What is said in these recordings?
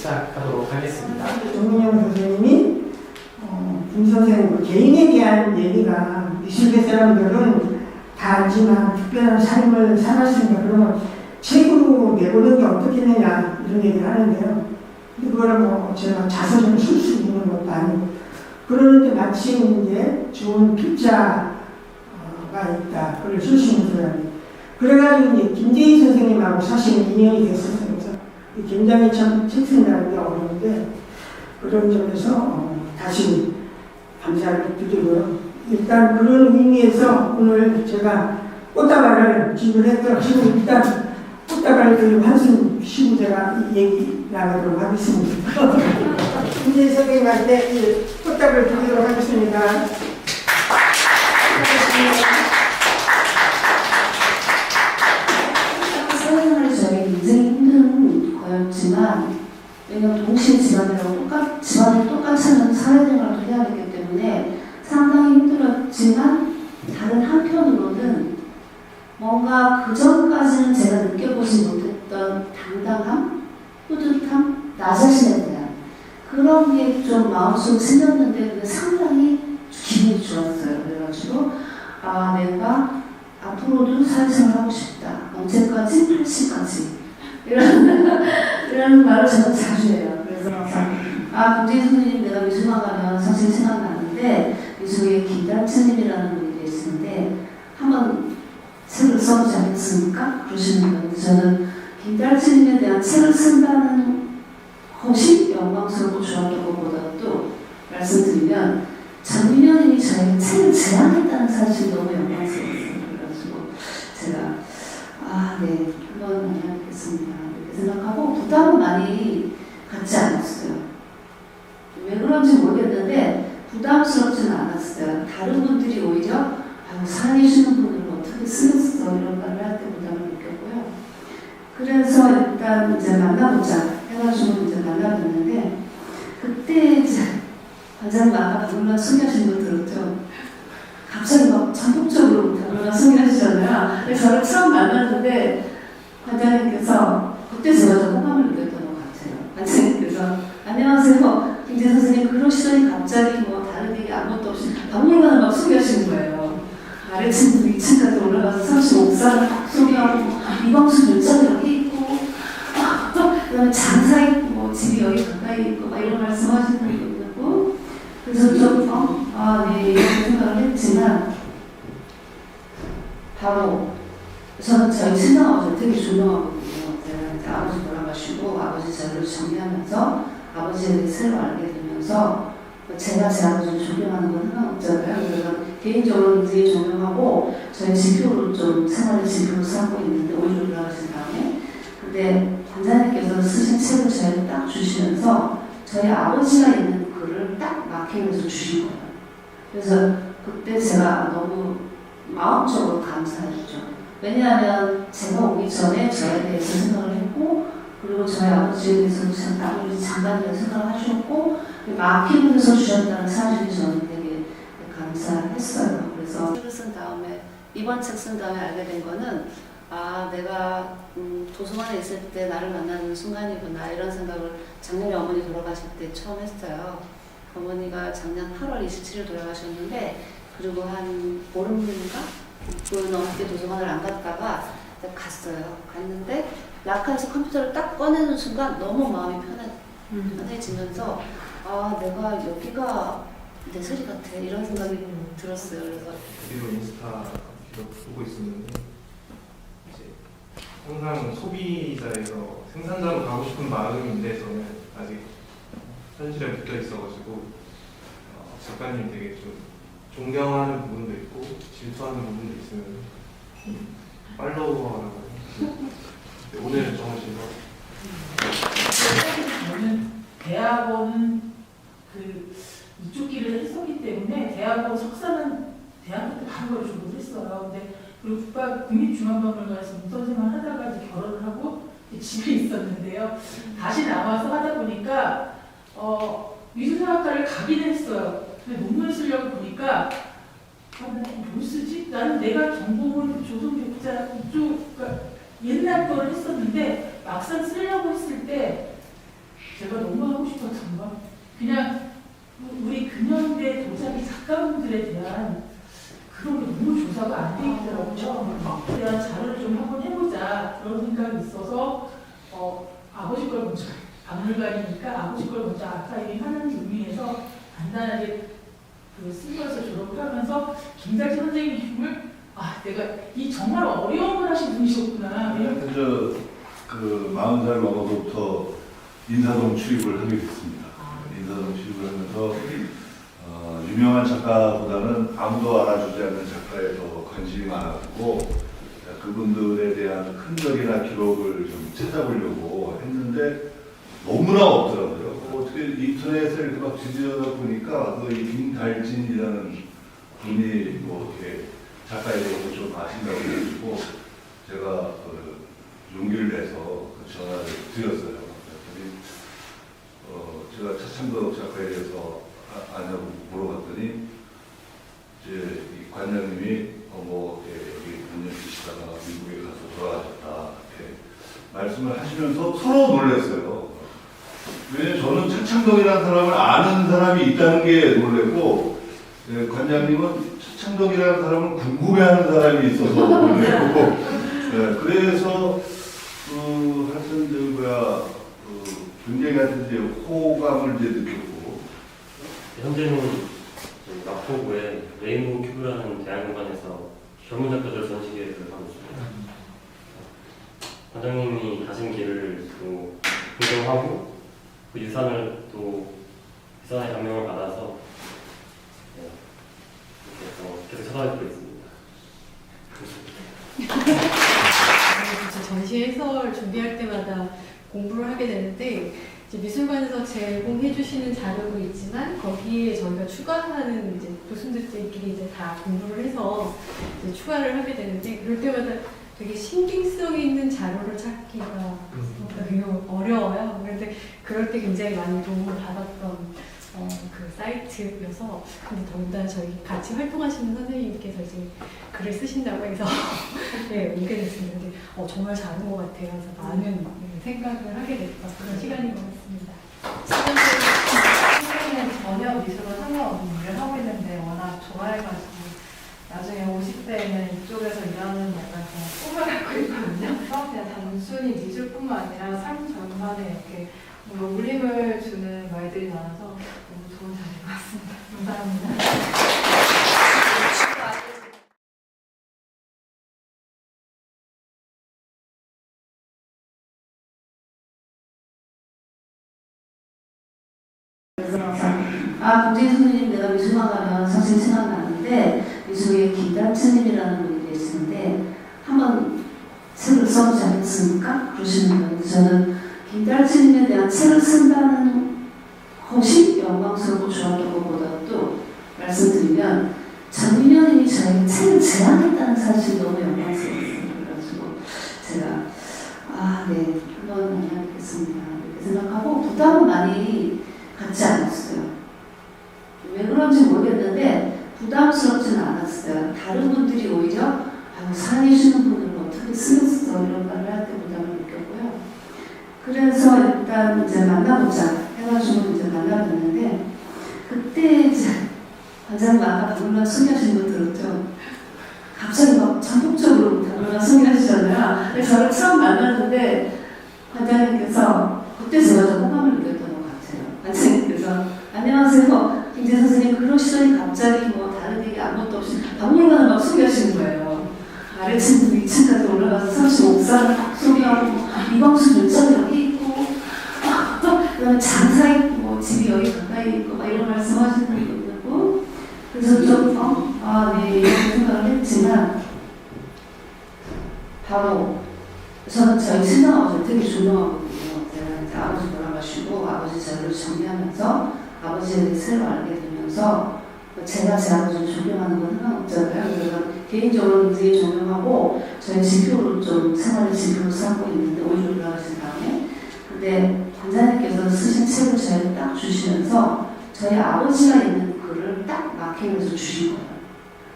시작하도록 하겠습니다. 정민영 선생님이 김 선생님 개인에 대한 얘기가 미술계 사람들은 다 알지만 특별한 삶을 살았으니까 그러면 책으로 내보는 게 어떻겠느냐 이런 얘기를 하는데요. 근데 그거를 뭐 제가 자서전을 쓸 수 있는 것도 아니고 그러는데 마침 이제 좋은 필자가 있다. 그걸 쓸 수 있는 사람이. 그래가지고 이제 김재희 선생님하고 사실 인연이 됐었어요. 그래서 굉장히 참 책 쓴다는 게 어려운데 그런 점에서 다시 감사를 드리고요. 일단 그런 의미에서 오늘 제가 꽃다발을 준비했더라고요. 지금 일단 꽃다발을 들고 한숨 쉬고 제가 이 얘기 나가도록 하겠습니다. 김재희 선생님한테 꽃다발을 드리도록 하겠습니다. 사회생활이 저에게 굉장히 힘든 거였지만 왜냐면 동시에 집안을 똑같이 하는 사회생활도 해야 되기 때문에 상당히 힘들었지만 다른 한편으로는 뭔가 그전까지는 제가 느껴보지 못했던 당당함, 뿌듯함, 나 자신에 대한 그런 게 좀 마음속에 생겼는데 그게 상당히 기분이 좋았어요. 그래가지고 내가 앞으로도 사회생활 하고 싶다. 언제까지? 80까지. 이런 말을 저는 자주 해요. 그래서 김재희 선생님 내가 미술관 가면 사실 생각나는데 미술의 김달채님이라는 분이 계시는데 한번 책을 써보지 않겠습니까? 그러시는 거예요. 저는 김달채님에 대한 책을 쓴다는 것이 영광스럽고 좋았던 것보다도 말씀드리면 전민현님이 저에게 책을 제안했다는 사실이 너무 영광스러웠어요. 그래가지고 제가 네, 한번 만나뵙겠습니다. 이렇게 생각하고 부담은 많이 갖지 않았어요. 왜 그런지 모르겠는데 부담스럽지는 않았어요. 다른 분들이 오히려 살아계시는 분을 어떻게 쓰겠어 이런 말을 할 때 부담을 느꼈고요. 그래서 일단 이제 만나보자 해가지고 이제 만나봤는데 그때 이제 관장님 아까 박물관 소개하신 거 들었죠? 갑자기 막 전폭적으로 박물관 소개하시잖아요. 그래서 저를 처음 만났는데 관장님께서 그때 제가 좀 호감을 느꼈던 것 같아요. 관장님께서 안녕하세요. 김재희 선생님 그러시더니 갑자기 뭐 다른 얘기 아무것도 없이 박물관을 막 소개하시는 거예요. 아래층부터 2층까지 올라가서 35사를 소개하고 이광수 열차도 여기 있고 그다음에 장사 있고 뭐 집이 여기 가까이 있고 막 이런 말씀하시는 거 있고 그래서 좀 네 이런 생각을 했지만 바로 저는 저희 친정아버지를 되게 존경하거든요. 제가 이제 아버지 돌아가시고 아버지 자료를 정리하면서 아버지에 대해 새로 알게 되면서 제가 제 아버지를 존경하는 건 상관없잖아요. 그래서 개인적으로 굉장히 존경하고 저희 지표로 좀 생활의 지표로 삼고 있는데 오히려 올라가신 다음에 근데 관장님께서 쓰신 책을 저희한테 딱 주시면서 저희 아버지가 있는 글을 딱 마킹해서 주신 거예요. 그래서 그때 제가 너무 마음적으로 감사했죠. 왜냐하면 제가 오기 전에 저에 대해서 생각을 했고 그리고 저희 아버지에 대해서 아버지 장관님을 생각을 하셨고 마킹해서 주셨다는 사실이 저는 되게 감사했어요. 그래서 책을 쓴 다음에 이번 책 쓴 다음에 알게 된 거는 내가 도서관에 있을 때 나를 만나는 순간이구나 이런 생각을 작년에 어머니 돌아가실 때 처음 했어요. 어머니가 작년 8월 27일 돌아가셨는데 그리고 한 보름인가? 그 넘게 도서관을 안 갔다가 갔어요. 갔는데 라카에서 컴퓨터를 딱 꺼내는 순간 너무 마음이 편해지면서 내가 여기가 내 소리 같아 이런 생각이 들었어요. 그래서 그리고 인스타 계속 보고 있었는데 이제 항상 소비자에서 생산자로 가고 싶은 마음인데 저는 아직 현실에 묶여 있어가지고 작가님 되게 좀 존경하는 부분도 있고 질투하는 부분도 있으면 팔로워라고 오늘 정하신 거 저는 대학원 이쪽 길을 했었기 때문에 대학원 석사는 대학교 때 바로 졸업했어요. 근데 그리고 국립중앙박물관에서 문서생활 하다가 이제 결혼을 하고 집에 있었는데요. 다시 나와서 하다 보니까 미술사학과를 가긴 했어요. 근데 논문을 쓰려고 보니까 뭘 쓰지? 나는 내가 전공은 조선교육자 이쪽 옛날 거를 했었는데 막상 쓰려고 했을 때 제가 너무 하고 싶었던 건 그냥 우리 근현대 도자기 작가분들에 대한 그런 게 너무 조사가 안 돼 있더라고요. 그에 대한 자료를 좀 한번 해보자 그런 생각이 있어서 아버지 걸 먼저 박물관이니까 아버지 걸 먼저 아카이빙 하는 의미에서 간단하게 쓰면서 졸업을 하면서 김달재 선생님을 내가 이 정말 어려운 걸 하신 분이셨구나. 그 40살 먹어서부터 인사동 출입을 하게 됐습니다. 인사동 출입을 하면서 유명한 작가보다는 아무도 알아주지 않는 작가에 더 관심이 많았고 그분들에 대한 흔적이나 기록을 좀 찾아보려고 했는데 너무나 없더라고요. 어떻게 인터넷에 이렇게 막 뒤지다 보니까 그 김달진이라는 분이 뭐 이렇게 작가에 대해서 좀 아신다고 해가지고 제가 용기를 내서 전화를 드렸어요. 그랬더니 제가 차창덕 작가에 대해서 아냐고 물어봤더니 이제 이 관장님이 여기 몇년 계시다가 미국에 가서 돌아가셨다 이렇게 말씀을 하시면서 서로 놀랐어요. 왜냐면 저는 차창덕이라는 사람을 아는 사람이 있다는 게 놀랐고 관장님은 차창덕이라는 사람을 궁금해하는 사람이 있어서 놀랐고 그래서 하여튼 굉장히 하여튼 이제 호감을 이제 느꼈고 현재는 마포구에 레인보우 큐브라는 대학원에서 젊은 작가들 전시회를 하고 있습니다. 관장님이 가신 길을 또 존경하고 그 유산의 감명을 받아서 계속 찾아뵙고 있습니다. 전시 해설 준비할 때마다 공부를 하게 되는데 이제 미술관에서 제공해 주시는 자료도 있지만 거기에 저희가 추가하는 이제 교수님들끼리 이제 다 공부를 해서 이제 추가를 하게 되는데 그럴 때마다 되게 신빙성 있는 자료를 찾기가 되게 어려워요. 그런데 그럴 때 굉장히 많이 도움을 받았던 그 사이트여서 근데 더군다나 저희 같이 활동하시는 선생님께서 이제 글을 쓰신다고 해서 네, 오게 됐습니다. 근데 정말 잘한 것 같아요. 그래서 많은 생각을 하게 됐던 그런 시간인 것 같습니다. 선생님은 전혀 미술과 상관없는 일을 하고 있는데 워낙 좋아해가지고 나중에 50대에는 이쪽에서 일하는 약간 그런 꿈을 갖고 있거든요. 그냥 단순히 미술뿐만 아니라 삶 전반에 이렇게 울림을 주는 말들이 많아서 너무 좋은 자리인 것 같습니다. 감사합니다. 김재희 선생님 내가 미술관 가면 사실 생각나는데 미술의 김달천님이라는 분이 계시는데 한번 책을 써보지 않겠습니까? 그러시는 거예요. 저는 김달천님에 대한 책을 쓴다는 것이 영광스럽고 좋았던 것보다도 말씀드리면 전민현님이 저에게 책을 제안했다는 사실이 너무 영광스러웠어요. 그래가지고 제가 네, 한번 만나뵙겠습니다 이렇게 생각하고 부담은 많이 갖지 않았어요. 왜 그런지 모르겠는데 부담스럽지는 않았어요. 다른 분들이 오히려 살아계시는 분들은 어떻게 쓰겠어 이런 말을 할 때 부담을 느꼈고요. 그래서 일단 이제 만나보자 해가지고 이제 만나봤는데 그때 이제 관장님 아까 박물관 소개하신 거 들었죠? 갑자기 막 전폭적으로 박물관 소개하시잖아요. 그래서 저를 처음 만났는데 관장님께서 그때 제가 좀 호감을 느꼈던 것 같아요. 관장님께서 안녕하세요. 김재 선생님 그러시더니 갑자기 다른 얘기 아무것도 없이 박물관을 막 소개하시는 거예요. 아래층 2층까지 올라가서 35살 소개하고 이광수 열차도 여기 있고 그다음에 장사 있고 집이 여기 가까이 있고 막 이런 말씀하시는 거 있고 그래서 좀 네 이렇게 생각을 했지만 바로 저는 저희 친정아버지를 되게 존경하거든요. 제가 아버지 돌아가시고 아버지 자료를 정리하면서 아버지에 대해 새로 알게 되면서 제가 제 아버지를 존경하는 건 상관없잖아요. 그래서 개인적으로 굉장히 존경하고 저희 지표로 좀 생활의 지표로 삼고 있는데 오히려 올라가신 다음에 근데 관장님께서 쓰신 책을 저희한테 딱 주시면서 저희 아버지가 있는 글을 딱 마킹해서 주신 거예요.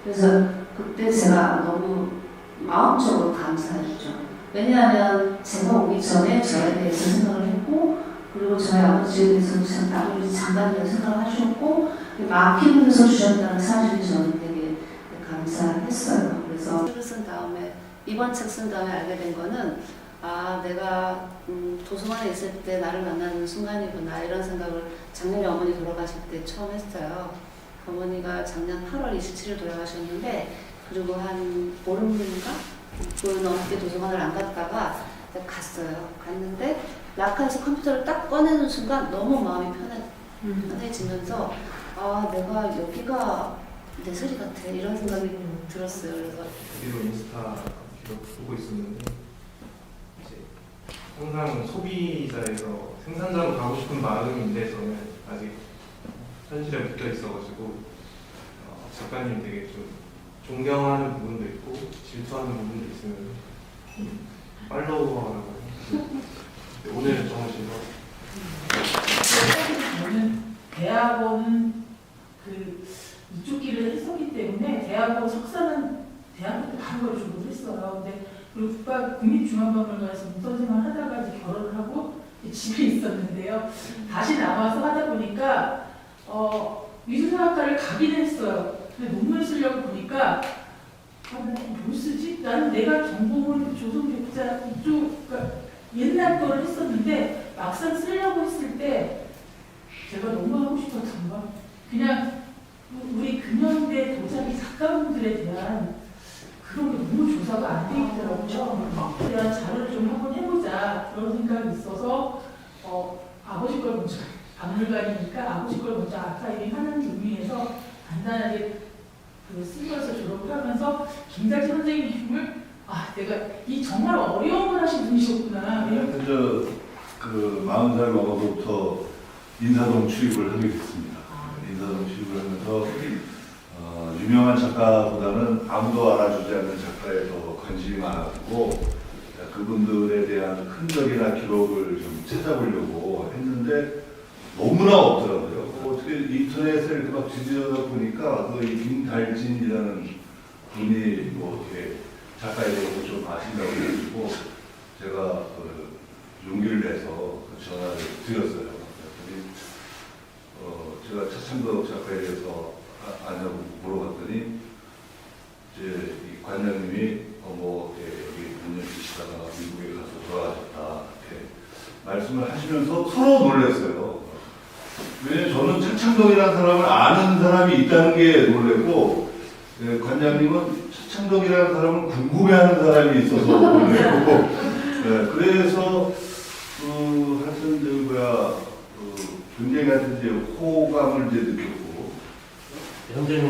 그래서 그때 제가 너무 마음적으로 감사했죠. 왜냐하면 제가 오기 전에 저에 대해서 생각을 했고 그리고 그리고 저희 아버지에 대해서 참 아버지 장관이라고 생각을 하셨고 아끼면서 주셨다는 사실이 저는 되게 감사했어요. 그래서 책을 쓴 다음에 이번 책 쓴 다음에 알게 된 거는 내가 도서관에 있을 때 나를 만나는 순간이구나 이런 생각을 작년에 어머니 돌아가실 때 처음 했어요. 어머니가 작년 8월 27일 돌아가셨는데 그리고 한 보름인가? 그 넘게 도서관을 안 갔다가 갔어요. 갔는데 낙하에서 컴퓨터를 딱 꺼내는 순간 너무 마음이 편해지면서 내가 여기가 내 소리 같아 이런 생각이 들었어요. 그래서 여기로 인스타 기록 보고 있었는데 이제 항상 소비자에서 생산자로 가고 싶은 마음인데 저는 아직 현실에 묶여 있어가지고 작가님 되게 좀 존경하는 부분도 있고 질투하는 부분도 있으면 팔로우하라고 오늘 정하신 거 저는 대학원 이쪽 길을 했었기 때문에 대학원 석사는 대학교 때 바로 졸업을 했어요. 근데 그리고 국립중앙박물관에서 문서생활 하다가 이제 결혼을 하고 집에 있었는데요. 다시 나와서 하다 보니까 미술학과를 가긴 했어요. 근데 논문 쓰려고 보니까 뭘 쓰지? 나는 내가 전공은 조선교육자 이쪽 그러니까 옛날 거를 했었는데 막상 쓰려고 했을 때 제가 너무 하고 싶었던 건 그냥 우리 근현대 도자기 작가분들에 대한 그런 게 너무 조사가 안 돼 있더라고요. 그에 대한 자료를 좀 한번 해보자 그런 생각이 있어서 아버지 걸 먼저 박물관이니까 아버지 걸 먼저 아카이빙 하는 의미에서 간단하게 쓰면서 졸업을 하면서 김달재 선생님을 내가 이 정말 어려운 걸 하신 분이셨구나. 그 40살 먹어서부터 인사동 출입을 하게 됐습니다. 인사동 출입을 하면서 유명한 작가보다는 아무도 알아주지 않는 작가에 더 관심이 많았고 그분들에 대한 흔적이나 기록을 좀 찾아보려고 했는데 너무나 없더라고요. 어떻게 인터넷에 이렇게 막 뒤지다 보니까 그 김달진이라는 분이 뭐 이렇게 작가에 대해서 좀 아신다고 해가지고 제가 용기를 내서 전화를 드렸어요. 제가 차창덕 작가에 대해서 아냐고 물어봤더니 이제 이 관장님이 여기 몇 년 계시다가 미국에 가서 돌아가셨다 이렇게 말씀을 하시면서 서로 놀랐어요. 왜냐면 저는 차창덕이라는 사람을 아는 사람이 있다는 게 놀랐고 관장님은 차창덕이라는 사람을 궁금해하는 사람이 있어서 놀랐고 그래서 하여튼 굉장히 하여튼 이제 호감을 이제 느꼈고 현재는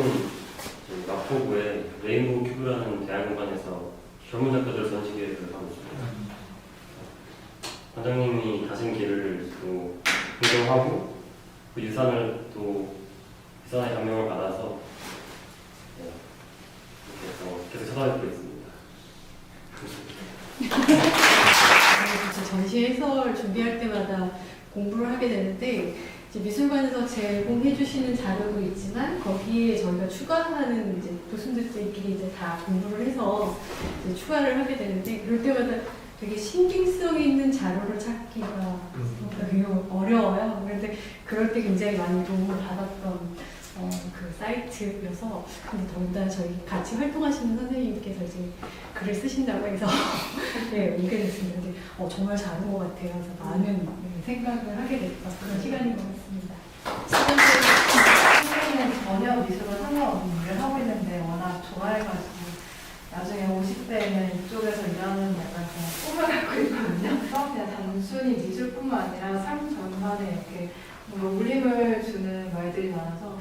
마포구에 레인보우 큐브라는 대학원에서 젊은 작가들 전시회를 하고 있습니다. 관장님이 가신 길을 또 존경하고 그 유산의 감명을 받아서 이렇게 계속 찾아뵙고 있습니다. 전시 해설 준비할 때마다 공부를 하게 되는데 이제 미술관에서 제공해 주시는 자료도 있지만 거기에 저희가 추가하는 이제 교수님들끼리 이제 다 공부를 해서 이제 추가를 하게 되는데 그럴 때마다 되게 신빙성 있는 자료를 찾기가 되게 어려워요. 그런데 그럴 때 굉장히 많이 도움을 받았던 그 사이트여서 근데 더군다나 저희 같이 활동하시는 선생님께서 이제 글을 쓰신다고 해서 네, 오게 됐습니다. 근데 정말 잘한 것 같아요. 그래서 많은 생각을 하게 됐던 그런 시간인 것 같습니다. 선생님은 전혀 미술과 상관없는 일을 하고 있는데 워낙 좋아해가지고 나중에 50대에는 이쪽에서 일하는 약간 그런 꿈을 갖고 있거든요. 그냥 단순히 미술뿐만 아니라 삶 전반에 이렇게 울림을 주는 말들이 많아서